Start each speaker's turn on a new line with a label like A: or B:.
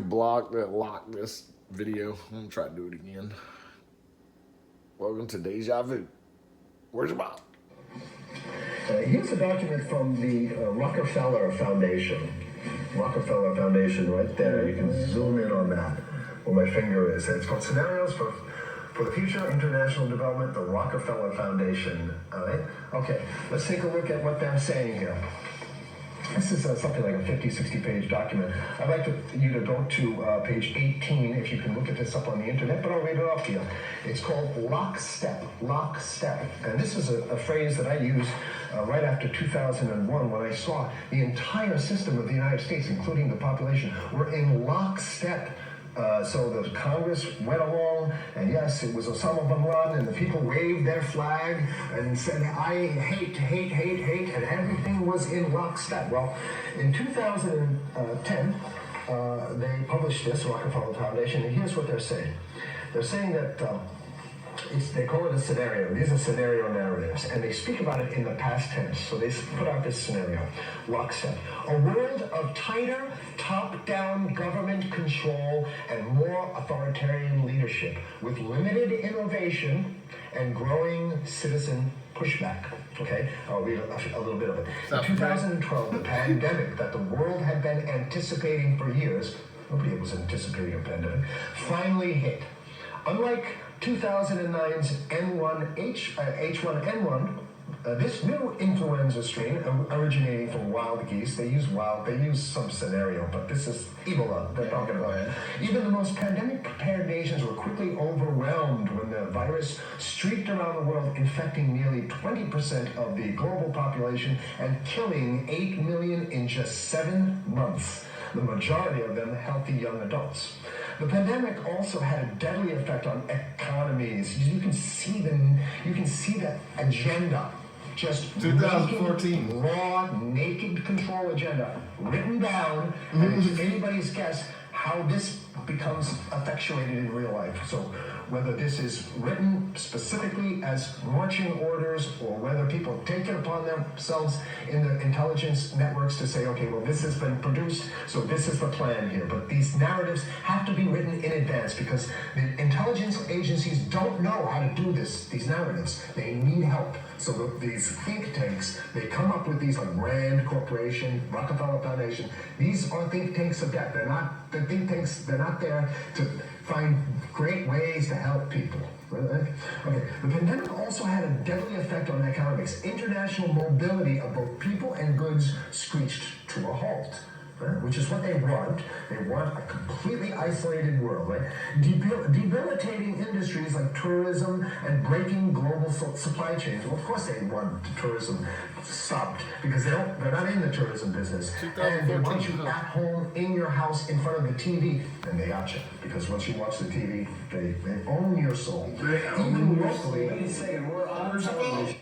A: Block that locked this video. I'm gonna try to do it again. Welcome to Dejavu. Where's your Bob?
B: Here's a document from the Rockefeller Foundation. Rockefeller Foundation, right there. You can zoom in on that where my finger is. It's called Scenarios for the Future International Development, the Rockefeller Foundation. All right. Okay. Let's take a look at what they're saying here. This is something like a 50, 60-page document. I'd like you to go to page 18, if you can look at this up on the internet, but I'll read it off to you. It's called lockstep, lockstep. And this is a phrase that I used right after 2001 when I saw the entire system of the United States, including the population, were in lockstep. So the Congress went along, and yes, it was Osama bin Laden, and the people waved their flag and said, I hate, hate, hate, hate, and everything was in lockstep. Well, in 2010, they published this, Rockefeller Foundation, and here's what they're saying. They're saying that they call it a scenario. These are scenario narratives, and they speak about it in the past tense. So they put out this scenario, lockstep. A world of tighter, top-down government control and more authoritarian leadership with limited innovation and growing citizen pushback. Okay, I'll read a little bit of it. In 2012, the pandemic that the world had been anticipating for years, nobody was anticipating a pandemic, finally hit. Unlike 2009's H1N1, this new influenza strain originating from wild geese, they use some scenario, but this is Ebola they're talking about. Even the most pandemic-prepared nations were quickly overwhelmed when the virus streaked around the world, infecting nearly 20% of the global population and killing 8 million in just 7 months. The majority of them healthy young adults. The pandemic also had a deadly effect on economies. You can see the agenda. Just
A: 2014
B: raw, naked control agenda written down, and it's anybody's guess how this becomes effectuated in real life. So whether this is written specifically as marching orders or whether people take it upon themselves in the intelligence networks to say, okay, well, this has been produced, so this is the plan here. But these narratives have to be written in advance because the intelligence agencies don't know how to do these narratives. They need help. So these think tanks, they come up with these like Rand Corporation, Rockefeller Foundation. These are think tanks of death. They're not the think tanks. They're not there to find great ways to help people. Okay. The pandemic also had a deadly effect on economics. International mobility of both people and goods screeched to a halt. Right? Which is what they want. They want a completely isolated world, right? Debilitating industries like tourism and breaking global supply chains. Well, of course they want tourism stopped because they're not in the tourism business. And they want you at home, in your house, in front of the TV, and they got you. Because once you watch the TV, they own your soul. Even locally, they say we're on television.